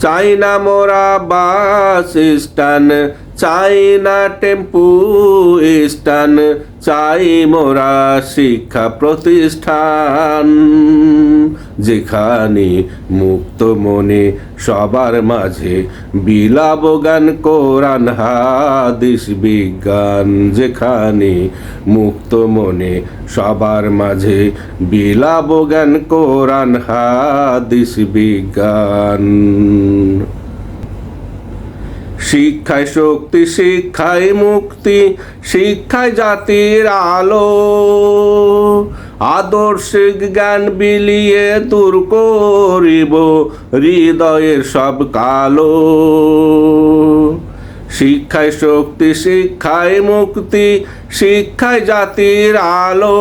চাই না মোরা বাস স্ট্যান্ড, চাই না টেম্পু স্ট্যান্ড, চাই মোরা শিক্ষা প্রতিষ্ঠান, যেখানে মুক্ত মনে সবার মাঝে বিলাব গান কোরআন হাদিস বিজ্ঞান, যেখানে মুক্ত মনে সবার মাঝে বিলাব গান কোরআন হাদিস বিজ্ঞান। শিক্ষায় শক্তি, শিক্ষায় মুক্তি, শিক্ষায় জাতির আলো, আদর্শিক জ্ঞান বিলিয়ে দূর করিব হৃদয়ের সব কালো। শিক্ষায় শক্তি, শিক্ষায় মুক্তি, শিক্ষায় জাতির আলো,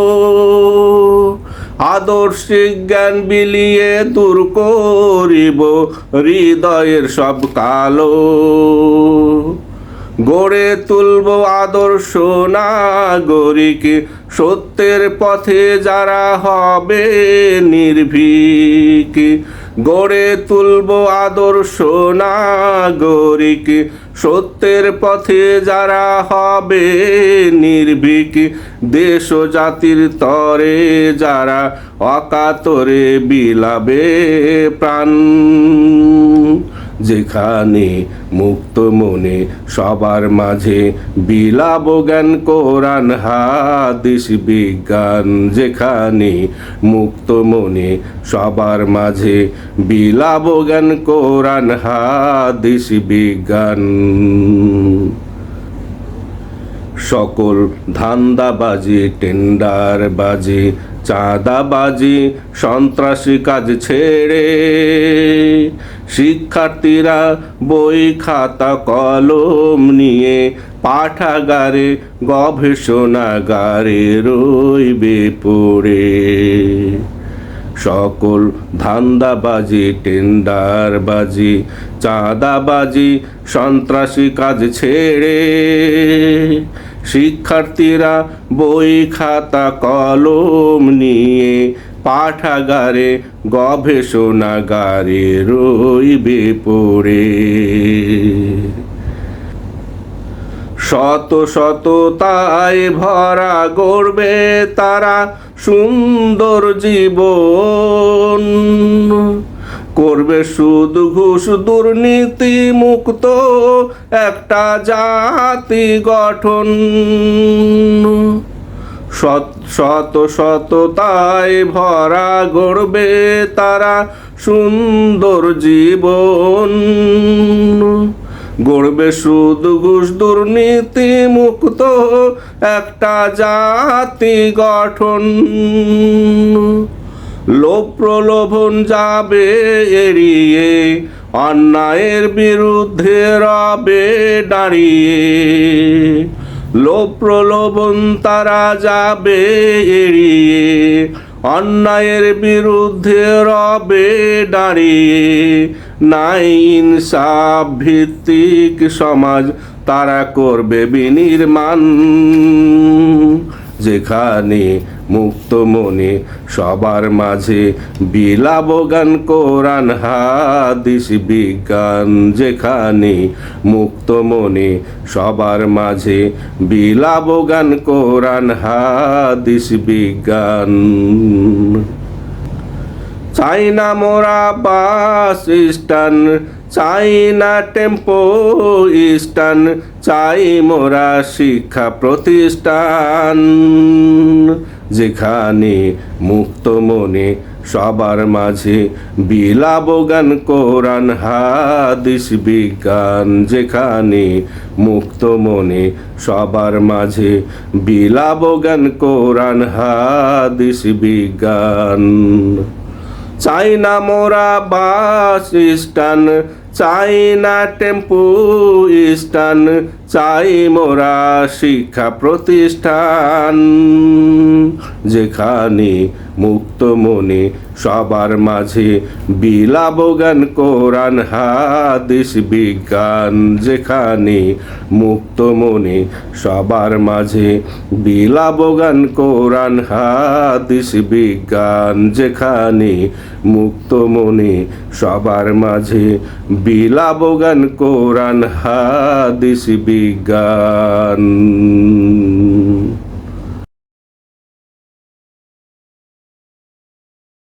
আদর্শিক জ্ঞান বিলিয়ে দূর করিব হৃদয়ের সব কালো। গড়ে তুলব আদর্শ নাগরিক, সত্যের পথে যারা হবে নির্ভীক। গড়ে তুলব আদর্শ নাগরিক, সত্যের পথে যারা হবে নির্ভীক। দেশ ও জাতির তরে যারা অকাতরে বিলাবে প্রাণ, যেখানে মুক্ত মনে সবার মাঝে বিলাব জ্ঞান কোরআন হাদিস বিজ্ঞান, যেখানে মুক্ত মনে সবার মাঝে বিলাব জ্ঞান কোরআন হাদিস বিজ্ঞান। সকল ধান্দাবাজি, টেন্ডারবাজি, চাঁদাবাজি, সন্ত্রাসী কাজ ছেড়ে শিক্ষার্থীরা বই খাতা কলম নিয়ে পাঠাগারে গবেষণাগারে রইবে পড়ে। সকল ধান্দাবাজি, টেন্ডারবাজি, চাঁদাবাজি, সন্ত্রাসী কাজ ছেড়ে শিক্ষার্থীরা বই খাতা কলম নিয়ে পাঠাগারে গবেষণাগারে রইবে পড়ে। শত শত তাই ভরা গড়বে তারা সুন্দর জীবন, করবে সুদ ঘুষ দুর্নীতি মুক্ত একটা জাতি গঠন। শত শত তাই ভরা গড়বে তারা সুন্দর জীবন, গড়বে সুদ ঘুষ দুর্নীতি মুক্ত একটা জাতি গঠন। লোভ প্রলোভন যাবে এড়িয়ে, অন্যায়ের বিরুদ্ধে রবে দাঁড়িয়ে। লোভ প্রলোভন তারা যাবে এড়িয়ে, অন্যায়ের বিরুদ্ধে রবে দাঁড়িয়ে। নাই ইনসাফ ভিত্তিক সমাজ তারা করবে বিনির্মাণ, যেখানে মুক্ত মনে সবার মাঝে বিলাব গান কোরআন হাদিস বিজ্ঞান, যেখানে মুক্ত মনে সবার মাঝে বিলাব গান কোরআন হাদিস বিজ্ঞান। চাই না মোরা বাস স্ট্যান্ড, চাই না টেম্পো স্ট্যান্ড, চাই মোরা শিক্ষা প্রতিষ্ঠান, যেখানে মুক্ত মনে সবার মাঝে বিলাব গান কোরআন হাদিস বিজ্ঞান, যেখানে মুক্ত মনে সবার মাঝে বিলাব গান কোরআন হাদিস বিজ্ঞান। চাই না মোরা বাস স্ট্যান্ড, চাই না টেম্পু স্ট্যান্ড, চাই মোরা শিক্ষা প্রতিষ্ঠান, যেখানে মুক্ত মনে সবার মাঝে বিলাব গান কোরআন হাদিস বিজ্ঞান, যেখানে মুক্ত মনে সবার মাঝে বিলাব গান কোরআন হাদিস বিজ্ঞান, যেখানে মুক্ত মনে সবার মাঝে বিলাবো গান কোরআন হাদিস বিজ্ঞান।